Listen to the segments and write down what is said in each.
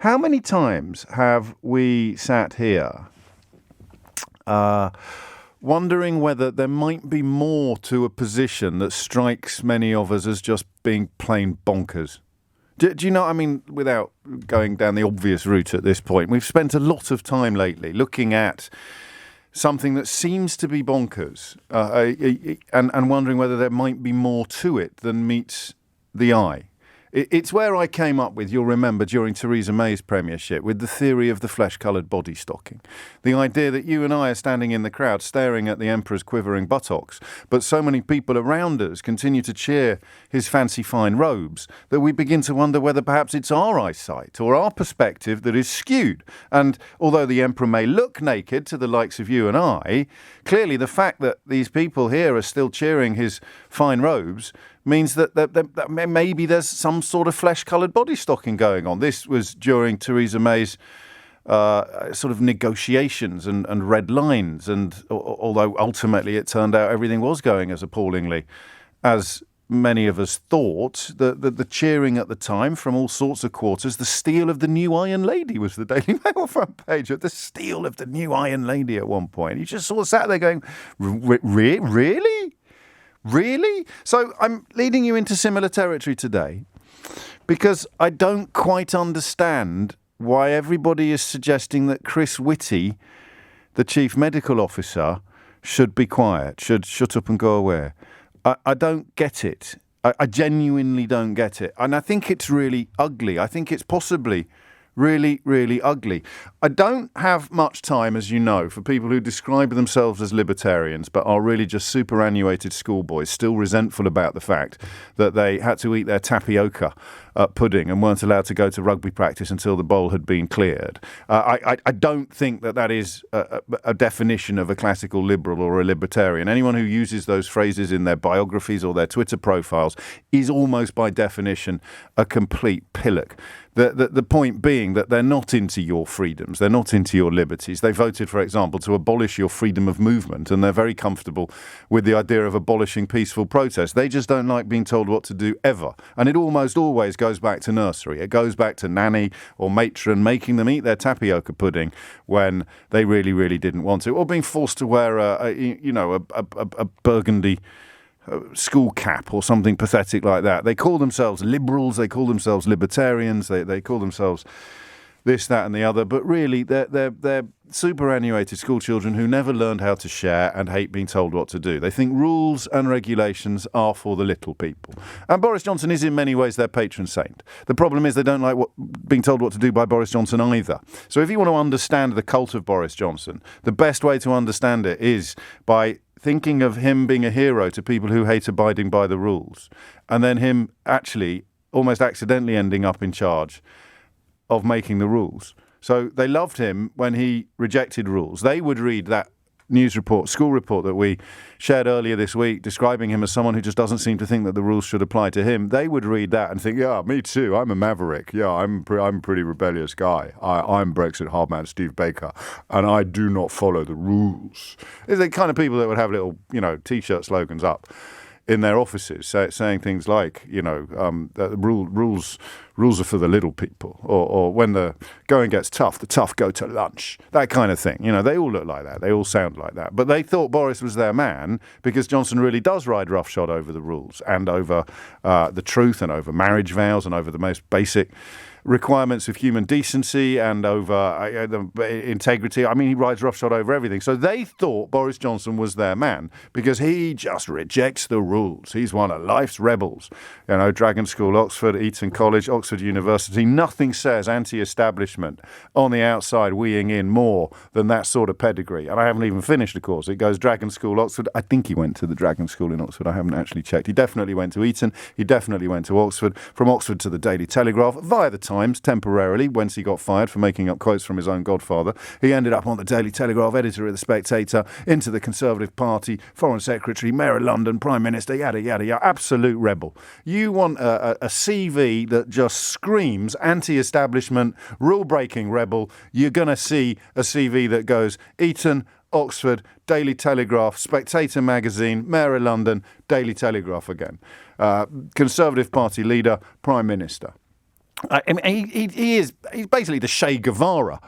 How many times have we sat here wondering whether there might be more to a position that strikes many of us as just being plain bonkers? Do you know what I mean? Without going down the obvious route at this point, we've spent a lot of time lately looking at something that seems to be bonkers and wondering whether there might be more to it than meets the eye. It's where I came up with, you'll remember, during Theresa May's premiership, with the theory of the flesh-coloured body stocking. The idea that you and I are standing in the crowd staring at the emperor's quivering buttocks, but so many people around us continue to cheer his fancy fine robes that we begin to wonder whether perhaps it's our eyesight or our perspective that is skewed. And although the emperor may look naked to the likes of you and I, clearly the fact that these people here are still cheering his fine robes means that maybe there's some sort of flesh-coloured body stocking going on. This was during Theresa May's sort of negotiations and red lines, and although ultimately it turned out everything was going as appallingly as many of us thought, the cheering at the time from all sorts of quarters, the steel of the new Iron Lady was the Daily Mail front page, the steel of the new Iron Lady at one point. You just sort of sat there going, really? Really? So I'm leading you into similar territory today because I don't quite understand why everybody is suggesting that Chris Whitty, the chief medical officer, should be quiet, should shut up and go away. I don't get it. I genuinely don't get it. And I think it's really ugly. I think it's possibly really, really ugly. I don't have much time, as you know, for people who describe themselves as libertarians but are really just superannuated schoolboys, still resentful about the fact that they had to eat their tapioca pudding and weren't allowed to go to rugby practice until the bowl had been cleared. I don't think that is a definition of a classical liberal or a libertarian. Anyone who uses those phrases in their biographies or their Twitter profiles is almost by definition a complete pillock. The point being that they're not into your freedoms, they're not into your liberties. They voted, for example, to abolish your freedom of movement, and they're very comfortable with the idea of abolishing peaceful protest. They just don't like being told what to do ever. And it almost always goes back to nursery. It goes back to nanny or matron making them eat their tapioca pudding when they really, really didn't want to, or being forced to wear a burgundy school cap or something pathetic like that. They call themselves liberals, they call themselves libertarians, they call themselves this, that and the other, but really they're superannuated school children who never learned how to share and hate being told what to do. They think rules and regulations are for the little people. And Boris Johnson is in many ways their patron saint. The problem is they don't like being told what to do by Boris Johnson either. So if you want to understand the cult of Boris Johnson, the best way to understand it is by thinking of him being a hero to people who hate abiding by the rules, and then him actually almost accidentally ending up in charge of making the rules. So they loved him when he rejected rules. They would read that news report, school report that we shared earlier this week, describing him as someone who just doesn't seem to think that the rules should apply to him. They would read that and think, yeah, me too. I'm a maverick. Yeah, I'm a pretty rebellious guy. I'm Brexit hardman Steve Baker, and I do not follow the rules. It's the kind of people that would have little, T-shirt slogans up in their offices, saying things like, that rules are for the little people, or when the going gets tough, the tough go to lunch, that kind of thing. They all look like that. They all sound like that. But they thought Boris was their man because Johnson really does ride roughshod over the rules and over the truth and over marriage vows and over the most basic requirements of human decency and over integrity. I mean, he rides roughshod over everything. So they thought Boris Johnson was their man because he just rejects the rules. He's one of life's rebels. Dragon School, Oxford, Eton College, Oxford University. Nothing says anti-establishment on the outside weeing in more than that sort of pedigree. And I haven't even finished the course. It goes Dragon School, Oxford. I think he went to the Dragon School in Oxford. I haven't actually checked. He definitely went to Eton. He definitely went to Oxford. From Oxford to the Daily Telegraph via the Times temporarily, whence he got fired for making up quotes from his own godfather. He ended up on the Daily Telegraph, editor of the Spectator, into the Conservative Party, Foreign Secretary, Mayor of London, Prime Minister, yada, yada, yada. Absolute rebel. You want a CV that just screams anti-establishment, rule-breaking rebel. You're going to see a CV that goes Eton, Oxford, Daily Telegraph, Spectator magazine, Mayor of London, Daily Telegraph again. Conservative Party leader, Prime Minister. I mean, he's basically the Che Guevara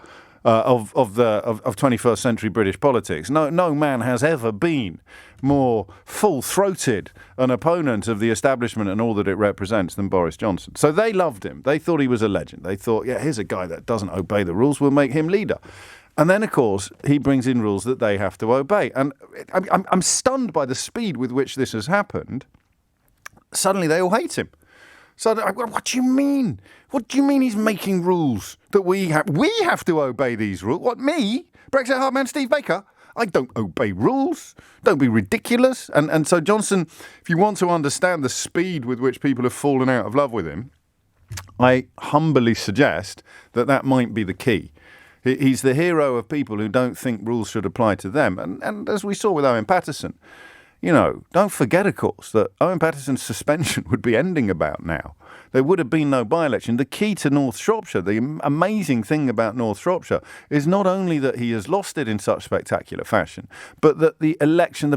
of 21st century British politics. No man has ever been more full-throated an opponent of the establishment and all that it represents than Boris Johnson. So they loved him. They thought he was a legend. They thought, yeah, here's a guy that doesn't obey the rules. We'll make him leader. And then, of course, he brings in rules that they have to obey. And I'm stunned by the speed with which this has happened. Suddenly they all hate him. So what do you mean? What do you mean he's making rules that we have to obey these rules? What, me? Brexit heartman Steve Baker? I don't obey rules. Don't be ridiculous. And so Johnson, if you want to understand the speed with which people have fallen out of love with him, I humbly suggest that might be the key. He's the hero of people who don't think rules should apply to them. And as we saw with Owen Paterson, you know, don't forget, of course, that Owen Paterson's suspension would be ending about now. There would have been no by-election. The key to North Shropshire, the amazing thing about North Shropshire, is not only that he has lost it in such spectacular fashion, but that the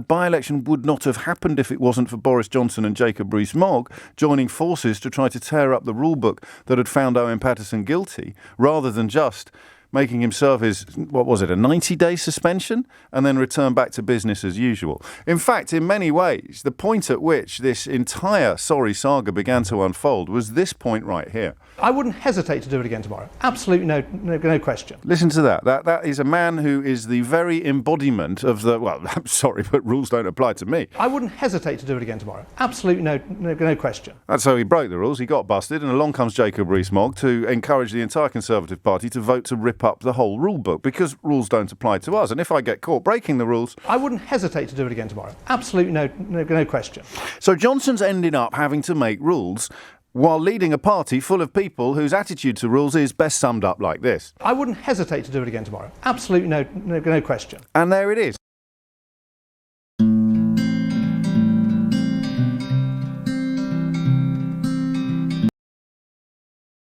by-election would not have happened if it wasn't for Boris Johnson and Jacob Rees-Mogg joining forces to try to tear up the rulebook that had found Owen Paterson guilty, rather than just making him serve his, a 90-day suspension and then return back to business as usual. In fact, in many ways, the point at which this entire sorry saga began to unfold was this point right here. I wouldn't hesitate to do it again tomorrow. Absolutely no question. Listen to that. That is a man who is the very embodiment of the, well, I'm sorry, but rules don't apply to me. I wouldn't hesitate to do it again tomorrow. Absolutely no question. That's how he broke the rules. He got busted, and along comes Jacob Rees-Mogg to encourage the entire Conservative Party to vote to rip up the whole rule book because rules don't apply to us. And if I get caught breaking the rules, I wouldn't hesitate to do it again tomorrow. Absolutely no question. So Johnson's ended up having to make rules while leading a party full of people whose attitude to rules is best summed up like this. I wouldn't hesitate to do it again tomorrow. Absolutely no question. And there it is.